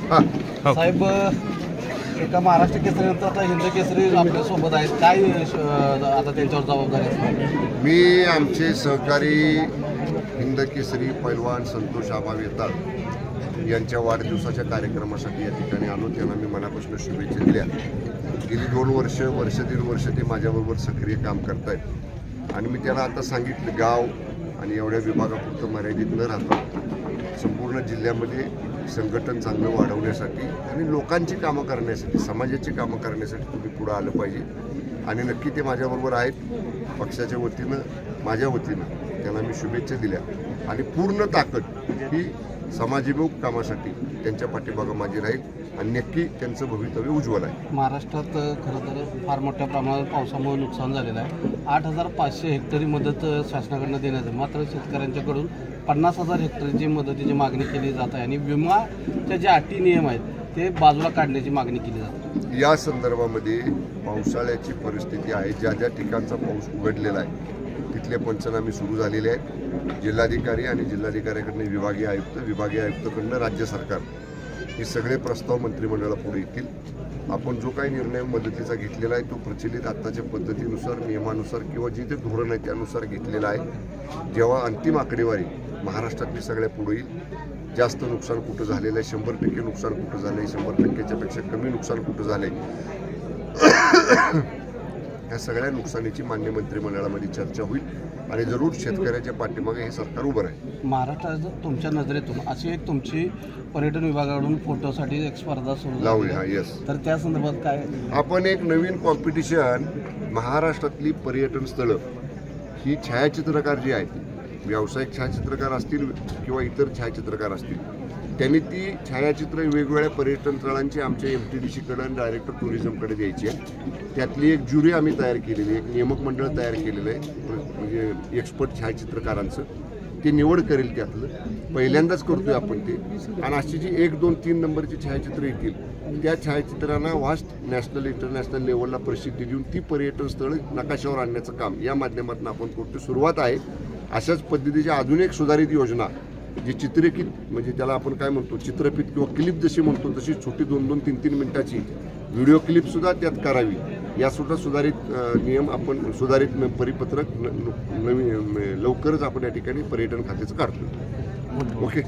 साहेब, एका महाराष्ट्र केसरीनंतर आता हिंद केसरी आपल्या सोबत आहेत, काय आता त्यांच्यावर जबाबदारी असणार? मी आमचे सहकारी हिंद केसरी पैलवान संतोष आबा वेताळ यांच्या वाढदिवसाच्या कार्यक्रमासाठी या ठिकाणी आलो. त्यांना मी मनापासून शुभेच्छा दिल्या. गेली 2 वर्ष 1.5 वर्ष ते माझ्याबरोबर सक्रिय काम करत आहेत आणि मी त्यांना आता सांगितलं, गाव आणि एवढ्या विभागापुरतं मर्यादित न राहता संपूर्ण जिल्ह्यामध्ये संघटन चांगलं वाढवण्यासाठी आणि लोकांची कामं करण्यासाठी, समाजाची कामं करण्यासाठी तुम्ही पुढं आलं पाहिजे. आणि नक्की ते माझ्याबरोबर आहेत. पक्षाच्या वतीनं, माझ्या वतीनं त्यांना मी शुभेच्छा दिल्या आणि पूर्ण ताकद ही समाजिमुख कामासाठी त्यांच्या पाठीमागं माझी राहील आणि नक्की त्यांचं भवितव्य उज्ज्वल आहे. महाराष्ट्रात खरं तर फार मोठ्या प्रमाणात पावसामुळे नुकसान झालेलं आहे. 8,500 हेक्टरी मदत शासनाकडून देण्यात आहे, मात्र शेतकऱ्यांच्याकडून 50,000 हेक्टरची मदतीची मागणी केली जात आहे आणि विमाच्या जे अटी नियम आहेत ते बाजूला काढण्याची मागणी केली जाते. या संदर्भामध्ये पावसाळ्याची परिस्थिती आहे. ज्या ज्या ठिकाणचा पाऊस उघडलेला आहे तिथले पंचनामे सुरू झालेले आहेत. जिल्हाधिकारी आणि जिल्हाधिकाऱ्याकडनं विभागीय आयुक्ताकडनं राज्य सरकार हे सगळे प्रस्ताव मंत्रिमंडळापुढे येतील. आपण जो काही निर्णय मदतीचा घेतलेला आहे तो प्रचलित आत्ताच्या पद्धतीनुसार, नियमानुसार किंवा जे ते धोरण आहे त्यानुसार घेतलेला आहे. जेव्हा अंतिम आकडेवारी महाराष्ट्रातली सगळ्या पुढे येईल, जास्त नुकसान कुठं झालेलं आहे, 100% नुकसान कुठं झालं आहे, 100%च्या पेक्षा कमी नुकसान कुठं झालं आहे, या सगळ्या नुकसानीची मान्य मंत्रिमंडळामध्ये चर्चा होईल आणि जरूर शेतकऱ्याच्या पाठीमागे हे सरकार उभं राहील. महाराष्ट्रात तुमच्या नजरेतून अशी एक तुमची पर्यटन विभागाकडून फोटोसाठी एक स्पर्धा सुरू लावली. हा, येस. तर त्या संदर्भात काय आपण एक नवीन कॉम्पिटिशन, महाराष्ट्रातली पर्यटन स्थळं ही छायाचित्रकार जी आहेत, व्यावसायिक छायाचित्रकार असतील किंवा इतर छायाचित्रकार असतील, त्यांनी ती छायाचित्र वेगवेगळ्या पर्यटन स्थळांची आमच्या MTDC आणि डायरेक्टर टुरिझमकडे द्यायची आहे. त्यातली एक ज्युरी आम्ही तयार केलेली आहे, एक नियामक मंडळ तयार केलेलं आहे, म्हणजे एक्सपर्ट छायाचित्रकारांचं. ते निवड करेल. त्यातलं पहिल्यांदाच करतोय आपण ते. आणि अशी जी 1, 2, 3 नंबरची छायाचित्र येतील त्या छायाचित्रांना वास्ट नॅशनल इंटरनॅशनल लेवलला प्रसिद्धी देऊन ती पर्यटन स्थळं नकाशावर आणण्याचं काम या माध्यमातून आपण करतो. सुरुवात आहे. अशाच पद्धतीची अजून एक सुधारित योजना जी चित्रित, म्हणजे त्याला आपण काय म्हणतो, चित्रफित किंवा क्लिप जशी म्हणतो तशी छोटी 2-2, 3-3 मिनिटाची व्हिडिओ क्लिपसुद्धा त्यात करावी. यासुद्धा सुधारित नियम आपण, सुधारित परिपत्रक नवीन लवकरच आपण या ठिकाणी पर्यटन खात्याचं काढतो. ओके.